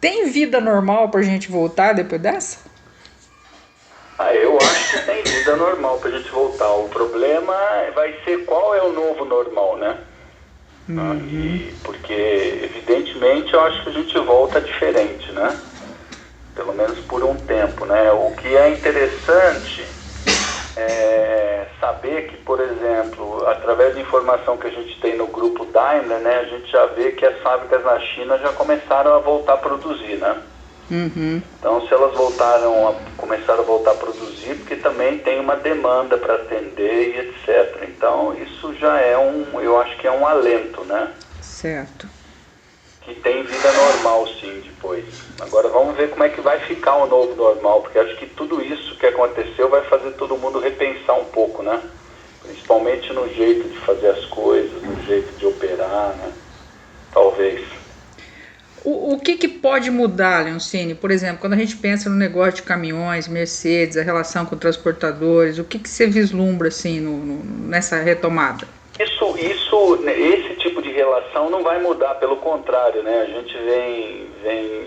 Tem vida normal pra gente voltar depois dessa? Eu acho que tem vida normal pra gente voltar. O problema vai ser qual é o novo normal, né? Porque, evidentemente, eu acho que a gente volta diferente, né? Pelo menos por um tempo, né? O que é interessante é saber que, por exemplo, através da informação que a gente tem no grupo Daimler, né, a gente já vê que as fábricas na China já começaram a voltar a produzir, né? Então, se elas começaram a voltar a produzir, porque também tem uma demanda para atender e etc. Então, isso já é eu acho que é um alento, né? Certo. Que tem vida normal, sim, depois. Agora, vamos ver como é que vai ficar o novo normal, porque acho que tudo isso que aconteceu vai fazer todo mundo repensar um pouco, né? Principalmente no jeito de fazer as coisas, no jeito de operar, né? Talvez. O que pode mudar, Leoncine? Por exemplo, quando a gente pensa no negócio de caminhões, Mercedes, a relação com transportadores, o que você vislumbra assim nessa retomada? Esse tipo de relação não vai mudar, pelo contrário, né? A gente vem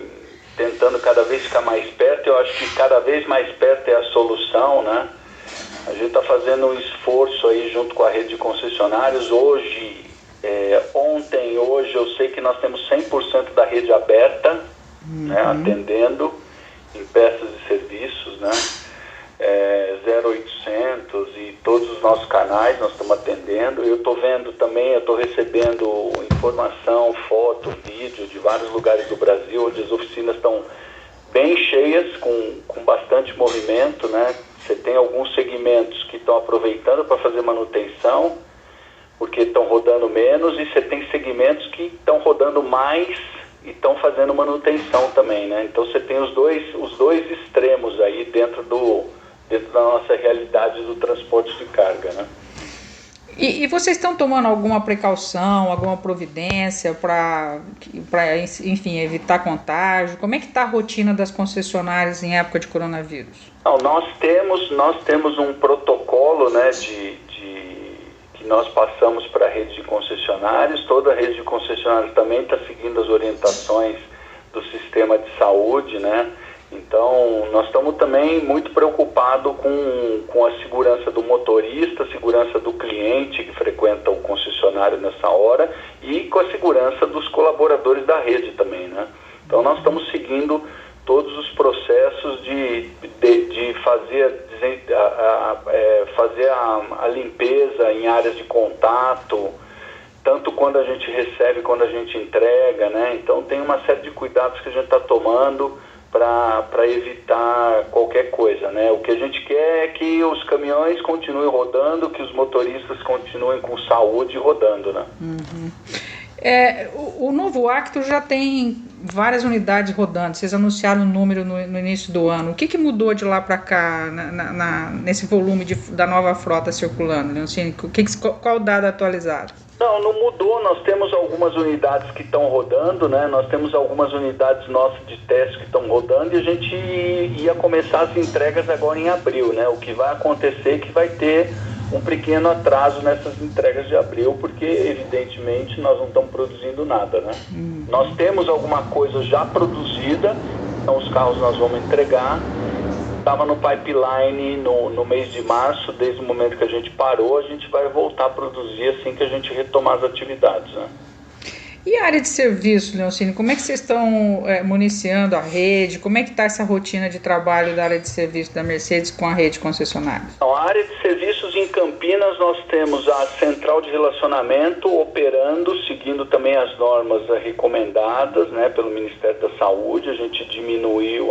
tentando cada vez ficar mais perto. Eu acho que cada vez mais perto é a solução, né? A gente está fazendo um esforço aí junto com a rede de concessionários. Hoje eu sei que nós temos 100% da rede aberta, né, atendendo em peças e serviços, né, 0800 e todos os nossos canais nós estamos atendendo. Eu estou vendo também, eu estou recebendo informação, foto, vídeo de vários lugares do Brasil, onde as oficinas estão bem cheias, com bastante movimento, né. Você tem alguns segmentos que estão aproveitando para fazer manutenção, porque estão rodando menos, e você tem segmentos que estão rodando mais e estão fazendo manutenção também, né? Então você tem os dois extremos aí dentro da nossa realidade do transporte de carga, né? E vocês estão tomando alguma precaução, alguma providência para, enfim, evitar contágio? Como é que está a rotina das concessionárias em época de coronavírus? Não, nós temos um protocolo, né, que nós passamos para a rede de concessionários. Toda a rede de concessionários também está seguindo as orientações do sistema de saúde, né? Então, nós estamos também muito preocupados com a segurança do motorista, a segurança do cliente que frequenta o concessionário nessa hora e com a segurança dos colaboradores da rede também, né? Então, nós estamos seguindo todos os processos de fazer a limpeza em áreas de contato, tanto quando a gente recebe, quando a gente entrega, né? Então tem uma série de cuidados que a gente está tomando para evitar qualquer coisa, né? O que a gente quer é que os caminhões continuem rodando, que os motoristas continuem com saúde rodando, né? O novo Acto já tem várias unidades rodando. Vocês anunciaram o número no início do ano. O que mudou de lá para cá nesse volume da nova frota circulando, Leoncine? Qual o dado atualizado? Não mudou. Nós temos algumas unidades que estão rodando, né? Nós temos algumas unidades nossas de teste que estão rodando, e a gente ia começar as entregas agora em abril, né? O que vai acontecer é que vai ter um pequeno atraso nessas entregas de abril, porque evidentemente nós não estamos produzindo nada, né? Nós temos alguma coisa já produzida, então os carros nós vamos entregar. Estava no pipeline no mês de março. Desde o momento que a gente parou, a gente vai voltar a produzir assim que a gente retomar as atividades, né? E a área de serviço, Leoncine, como é que vocês estão municiando a rede? Como é que está essa rotina de trabalho da área de serviço da Mercedes com a rede concessionária? Então, a área de serviços em Campinas, nós temos a central de relacionamento operando, seguindo também as normas recomendadas, né, pelo Ministério da Saúde. A gente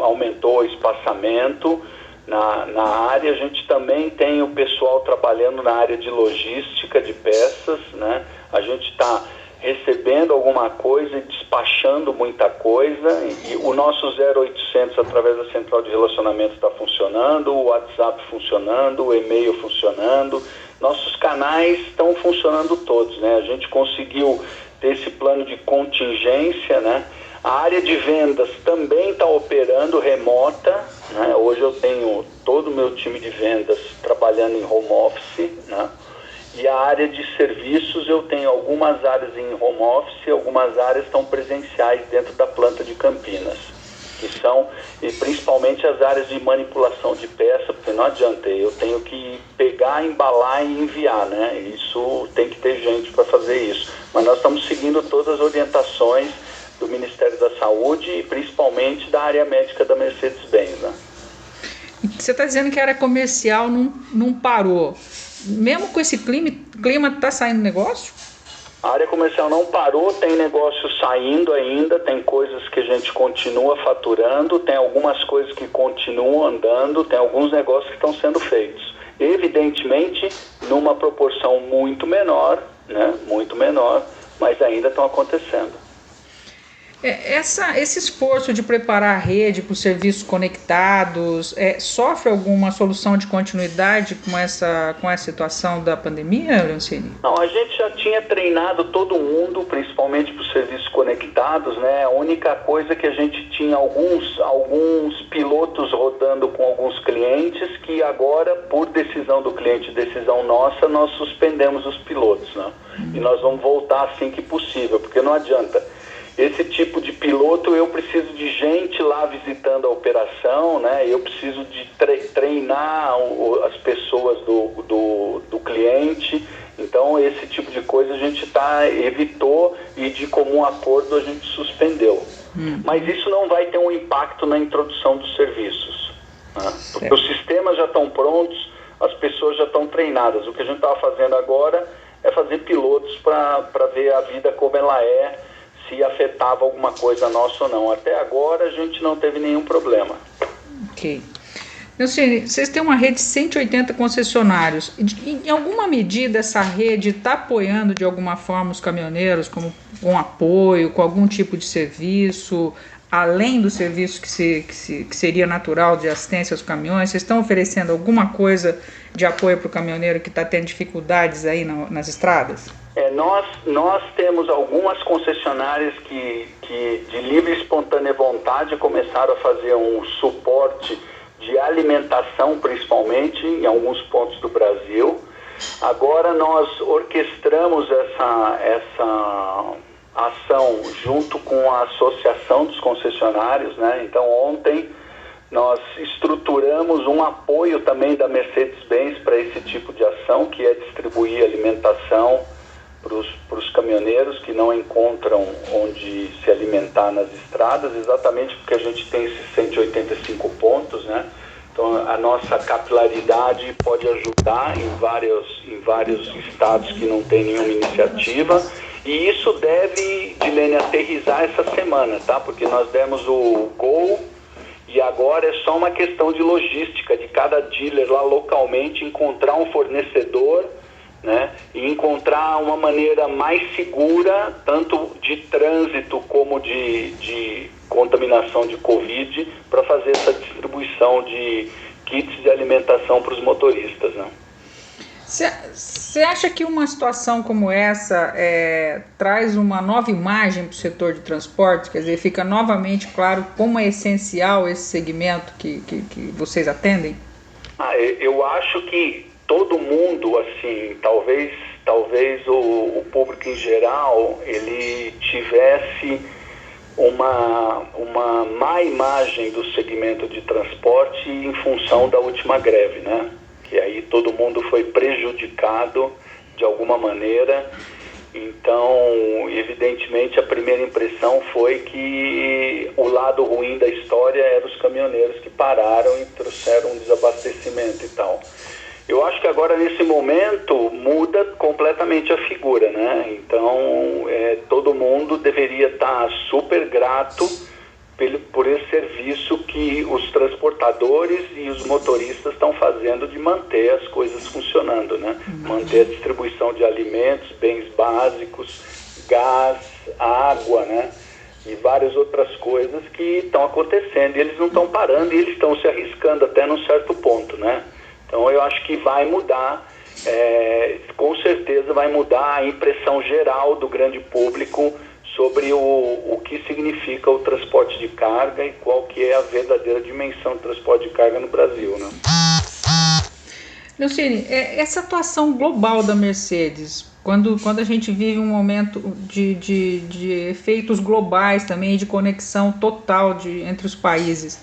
aumentou o espaçamento na área. A gente também tem o pessoal trabalhando na área de logística de peças, né? A gente está recebendo alguma coisa e despachando muita coisa, e o nosso 0800 através da central de relacionamento está funcionando, o WhatsApp funcionando, o e-mail funcionando, nossos canais estão funcionando todos, né? A gente conseguiu ter esse plano de contingência, né? A área de vendas também está operando remota, né? Hoje eu tenho todo o meu time de vendas trabalhando em home office, né? E a área de serviços, eu tenho algumas áreas em home office, algumas áreas estão presenciais dentro da planta de Campinas, que são, e principalmente as áreas de manipulação de peça, porque não adianta, eu tenho que pegar, embalar e enviar, né? Isso tem que ter gente para fazer isso. Mas nós estamos seguindo todas as orientações do Ministério da Saúde e principalmente da área médica da Mercedes-Benz, né? Você está dizendo que a área comercial não parou. Mesmo com esse clima está saindo negócio? A área comercial não parou, tem negócio saindo ainda, tem coisas que a gente continua faturando, tem algumas coisas que continuam andando, tem alguns negócios que estão sendo feitos. Evidentemente, numa proporção muito menor, né? Muito menor, mas ainda estão acontecendo. Esse esforço de preparar a rede para os serviços conectados sofre alguma solução de continuidade com essa situação da pandemia, Leoncini? Não, a gente já tinha treinado todo mundo, principalmente para os serviços conectados, né? A única coisa que a gente tinha alguns pilotos rodando com alguns clientes que agora, por decisão do cliente, decisão nossa, nós suspendemos os pilotos, né? E nós vamos voltar assim que possível, porque não adianta. Esse tipo de piloto, eu preciso de gente lá visitando a operação, né? Eu preciso de treinar as pessoas do cliente. Então, esse tipo de coisa a gente evitou e de comum acordo a gente suspendeu. Mas isso não vai ter um impacto na introdução dos serviços, né? Porque os sistemas já estão prontos, as pessoas já estão treinadas. O que a gente estava fazendo agora é fazer pilotos para ver a vida como ela é, se afetava alguma coisa nossa ou não. Até agora a gente não teve nenhum problema. Ok. Leoncini, vocês têm uma rede de 180 concessionários. Em alguma medida essa rede está apoiando de alguma forma os caminhoneiros, como com apoio, com algum tipo de serviço, além do serviço que seria natural de assistência aos caminhões? Vocês estão oferecendo alguma coisa de apoio para o caminhoneiro que está tendo dificuldades aí nas estradas? Nós temos algumas concessionárias que de livre e espontânea vontade começaram a fazer um suporte de alimentação, principalmente em alguns pontos do Brasil. Agora nós orquestramos essa ação junto com a Associação dos Concessionários, né? Então ontem nós estruturamos um apoio também da Mercedes-Benz para esse tipo de ação, que é distribuir alimentação para os caminhoneiros que não encontram onde se alimentar nas estradas, exatamente porque a gente tem esses 185 pontos, né? Então a nossa capilaridade pode ajudar em vários estados que não tem nenhuma iniciativa, e isso deve, Dilene, aterrissar essa semana, tá? Porque nós demos o gol e agora é só uma questão de logística, de cada dealer lá localmente encontrar um fornecedor, né, e encontrar uma maneira mais segura, tanto de trânsito como de contaminação de Covid, para fazer essa distribuição de kits de alimentação para os motoristas, né? Você acha que uma situação como essa traz uma nova imagem para o setor de transporte? Quer dizer, fica novamente claro como é essencial esse segmento que vocês atendem? Eu acho que todo mundo, assim, talvez o público em geral, ele tivesse uma má imagem do segmento de transporte em função da última greve, né? Que aí todo mundo foi prejudicado de alguma maneira. Então, evidentemente, a primeira impressão foi que o lado ruim da história eram os caminhoneiros que pararam e trouxeram um desabastecimento e tal. Eu acho que agora, nesse momento, muda completamente a figura, né? Então, todo mundo deveria estar super grato por esse serviço que os transportadores e os motoristas estão fazendo de manter as coisas funcionando, né? Manter a distribuição de alimentos, bens básicos, gás, água, né? E várias outras coisas que estão acontecendo. E eles não estão parando e eles estão se arriscando até num certo ponto, né? Então eu acho que vai mudar, com certeza vai mudar a impressão geral do grande público sobre o que significa o transporte de carga e qual que é a verdadeira dimensão do transporte de carga no Brasil, né? Leoncine, essa atuação global da Mercedes, quando a gente vive um momento de efeitos globais também, de conexão total entre os países,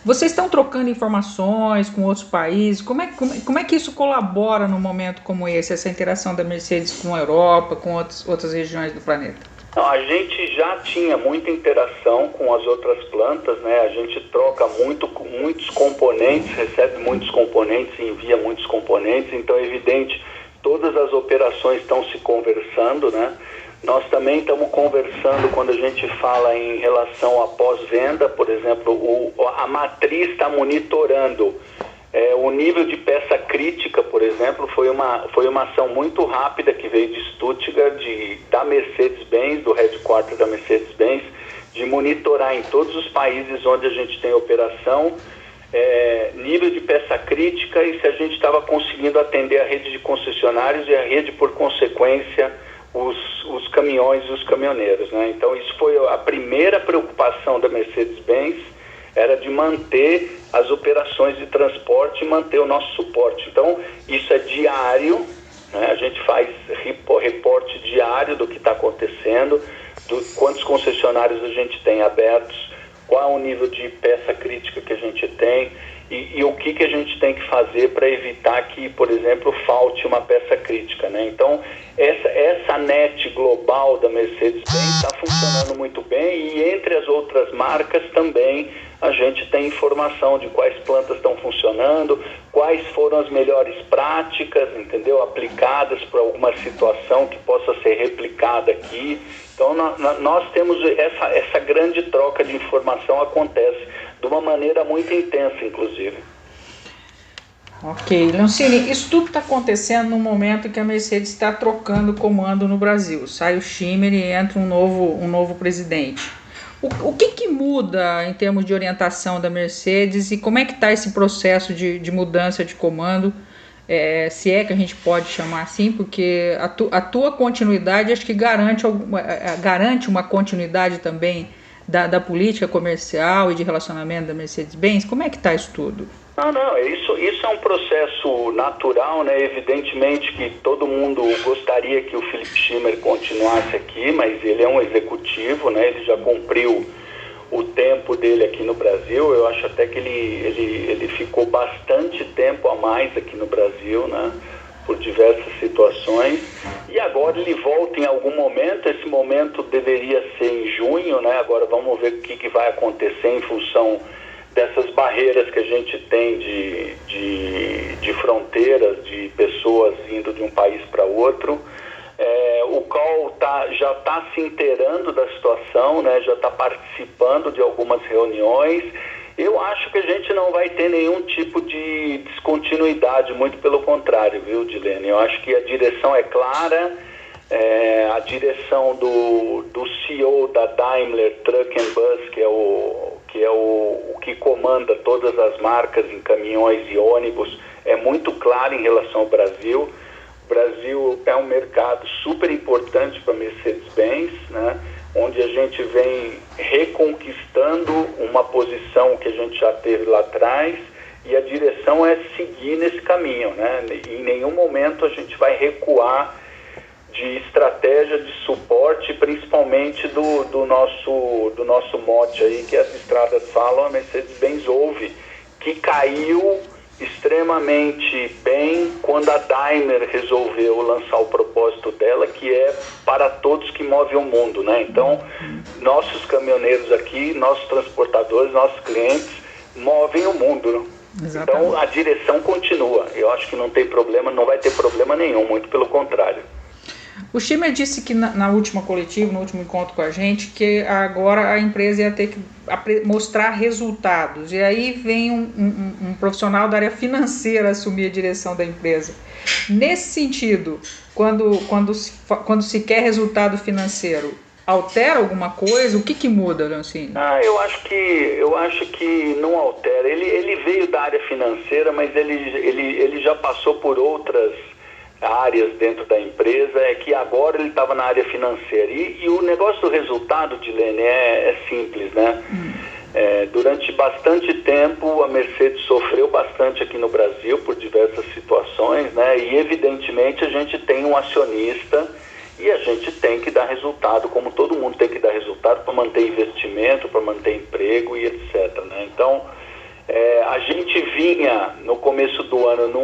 vocês estão trocando informações com outros países? Como é que isso colabora num momento como esse, essa interação da Mercedes com a Europa, com outras regiões do planeta? Não, a gente já tinha muita interação com as outras plantas, né? A gente troca muitos componentes, recebe muitos componentes e envia muitos componentes, então é evidente, todas as operações estão se conversando, né? Nós também estamos conversando quando a gente fala em relação à pós-venda, por exemplo, a matriz está monitorando o nível de peça crítica, por exemplo, foi uma ação muito rápida que veio de Stuttgart, da Mercedes-Benz, do headquarter da Mercedes-Benz, de monitorar em todos os países onde a gente tem operação, nível de peça crítica e se a gente estava conseguindo atender a rede de concessionários e a rede, por consequência, os caminhões e os caminhoneiros, né? Então, isso foi a primeira preocupação da Mercedes-Benz, era de manter as operações de transporte e manter o nosso suporte. Então, isso é diário, né? A gente faz reporte diário do que está acontecendo, quantos concessionários a gente tem abertos, qual é o nível de peça crítica que a gente tem e o que a gente tem que fazer para evitar que, por exemplo, falte uma peça crítica, né? Então, essa net global da Mercedes-Benz está funcionando muito bem e entre as outras marcas também a gente tem informação de quais plantas estão funcionando, quais foram as melhores práticas, entendeu? Aplicadas para alguma situação que possa ser replicada aqui. Então, nós temos essa grande troca de informação acontece de uma maneira muito intensa, inclusive. Ok. Leoncine, isso tudo está acontecendo no momento em que a Mercedes está trocando comando no Brasil. Sai o Schimmer e entra um novo presidente. O que muda em termos de orientação da Mercedes e como é que está esse processo de mudança de comando? Se é que a gente pode chamar assim, porque a tua continuidade acho que garante uma continuidade também da política comercial e de relacionamento da Mercedes-Benz. Como é que está isso tudo? Não, isso é um processo natural, né? Evidentemente que todo mundo gostaria que o Philipp Schimmer continuasse aqui, mas ele é um executivo, né? Ele já cumpriu o tempo dele aqui no Brasil. Eu acho até que ele ficou bastante tempo a mais aqui no Brasil, né? Por diversas situações. E agora ele volta em algum momento, esse momento deveria ser em junho, né? Agora vamos ver o que vai acontecer em função dessas barreiras que a gente tem de fronteiras, de pessoas indo de um país para outro. O COL já está se inteirando da situação, né? Já está participando de algumas reuniões. Eu acho que a gente não vai ter nenhum tipo de descontinuidade, muito pelo contrário, viu, Dilene? Eu acho que a direção é clara, a direção do CEO da Daimler Truck and Bus, que é o que comanda todas as marcas em caminhões e ônibus, é muito clara em relação ao Brasil. O Brasil é um mercado super importante para a Mercedes-Benz, né? Onde a gente vem reconquistando uma posição que a gente já teve lá atrás e a direção é seguir nesse caminho, né? Em nenhum momento a gente vai recuar de estratégia de suporte, principalmente do nosso mote aí, que as estradas falam, a Mercedes-Benz ouve, que caiu extremamente bem quando a Daimler resolveu lançar o propósito dela, que é para todos que movem o mundo, né? Então, nossos caminhoneiros aqui, nossos transportadores, nossos clientes movem o mundo, né? Exatamente. Então, a direção continua. Eu acho que não tem problema, não vai ter problema nenhum, muito pelo contrário. O Schimmer disse que na última coletiva, no último encontro com a gente, que agora a empresa ia ter que mostrar resultados. E aí vem um profissional da área financeira assumir a direção da empresa. Nesse sentido, quando se quer resultado financeiro, altera alguma coisa? O que muda, Leoncine? Eu acho que não altera. Ele veio da área financeira, mas ele já passou por outras áreas dentro da empresa, é que agora ele estava na área financeira. E o negócio do resultado, Dilene, é simples, né? durante bastante tempo a Mercedes sofreu bastante aqui no Brasil por diversas situações, né? E evidentemente a gente tem um acionista e a gente tem que dar resultado, como todo mundo tem que dar resultado para manter investimento, para manter emprego e etc, né? Então, a gente vinha no começo do ano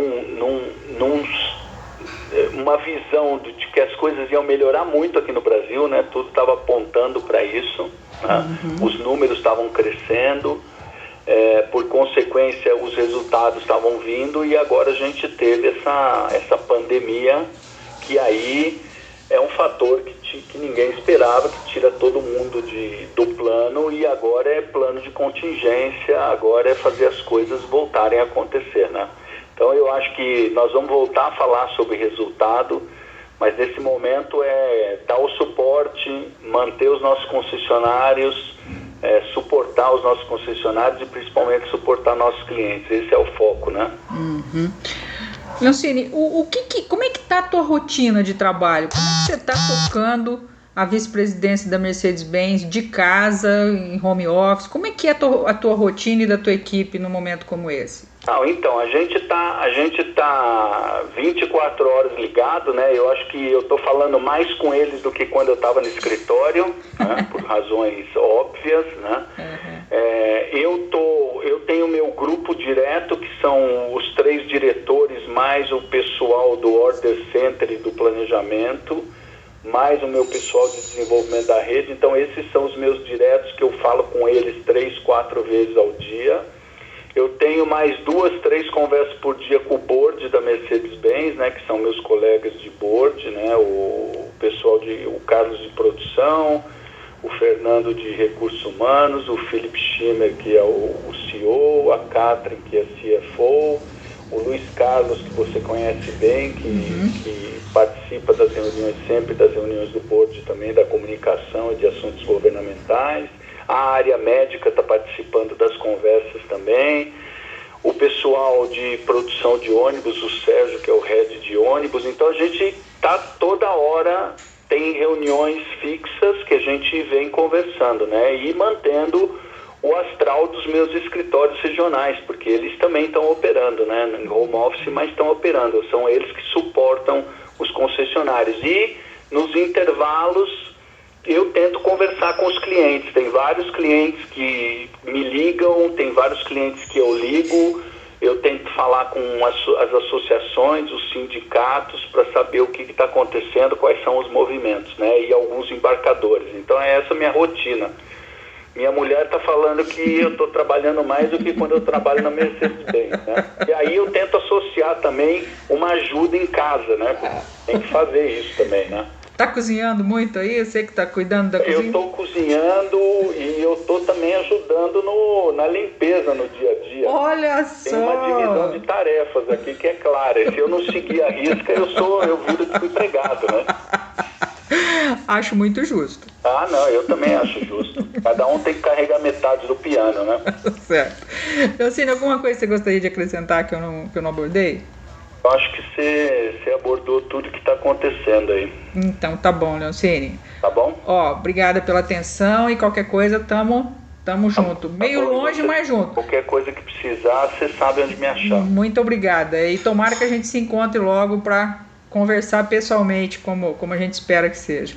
uma visão de que as coisas iam melhorar muito aqui no Brasil, né? Tudo estava apontando para isso, né? Os números estavam crescendo, por consequência os resultados estavam vindo, e agora a gente teve essa pandemia, que aí é um fator que ninguém esperava, que tira todo mundo do plano, e agora é plano de contingência, agora é fazer as coisas voltarem a acontecer, né? Então eu acho que nós vamos voltar a falar sobre resultado, mas nesse momento é dar o suporte, manter os nossos concessionários, suportar os nossos concessionários e principalmente suportar nossos clientes. Esse é o foco, né? Leoncini, como é que está a tua rotina de trabalho? Como é que você está tocando a vice-presidência da Mercedes-Benz de casa, em home office? Como é que é a tua rotina e da tua equipe num momento como esse? Então, a gente tá 24 horas ligado, né? Eu acho que eu tô falando mais com eles do que quando eu estava no escritório, né? Por razões óbvias, né? Eu tenho meu grupo direto, que são os 3 diretores, mais o pessoal do Order Center e do planejamento, mais o meu pessoal de desenvolvimento da rede. Então, esses são os meus diretos, que eu falo com eles 3, 4 vezes ao dia. Eu tenho mais 2, 3 conversas por dia com o board da Mercedes-Benz, né, que são meus colegas de board, né, o pessoal o Carlos de produção, o Fernando de recursos humanos, o Philip Schimmer, que é o CEO, a Catherine, que é CFO, o Luiz Carlos, que você conhece bem, que participa das reuniões, sempre das reuniões do board também, da comunicação e de assuntos governamentais. A área médica está participando das conversas também. O pessoal de produção de ônibus, o Sérgio, que é o head de ônibus. Então a gente está toda hora, tem reuniões fixas que a gente vem conversando, né? E mantendo o astral dos meus escritórios regionais, porque eles também estão operando, né? Em home office, mas estão operando. São eles que suportam os concessionários. E nos intervalos eu tento conversar com os clientes. Tem vários clientes que me ligam, tem vários clientes que eu ligo. Eu tento falar com as associações, os sindicatos, para saber o que está acontecendo, quais são os movimentos, né? E alguns embarcadores. Então é essa a minha rotina. Minha mulher está falando que eu estou trabalhando mais do que quando eu trabalho na Mercedes-Benz, né? E aí eu tento associar também uma ajuda em casa, né? Tem que fazer isso também, né? Tá cozinhando muito aí? Você que tá cuidando da cozinha? Eu tô cozinhando e eu tô também ajudando na limpeza no dia a dia. Olha só! Tem uma divisão de tarefas aqui que é clara. Se eu não seguir a risca, eu viro desempregado, né? Acho muito justo. Não, eu também acho justo. Cada um tem que carregar metade do piano, né? Certo. Leoncini, alguma coisa que você gostaria de acrescentar que eu não abordei? Eu acho que você abordou tudo que está acontecendo aí. Então, tá bom, Leoncini. Tá bom? Obrigada pela atenção e qualquer coisa, tamo junto. Meio longe, mas junto. Qualquer coisa que precisar, você sabe onde me achar. Muito obrigada. E tomara que a gente se encontre logo para conversar pessoalmente, como a gente espera que seja.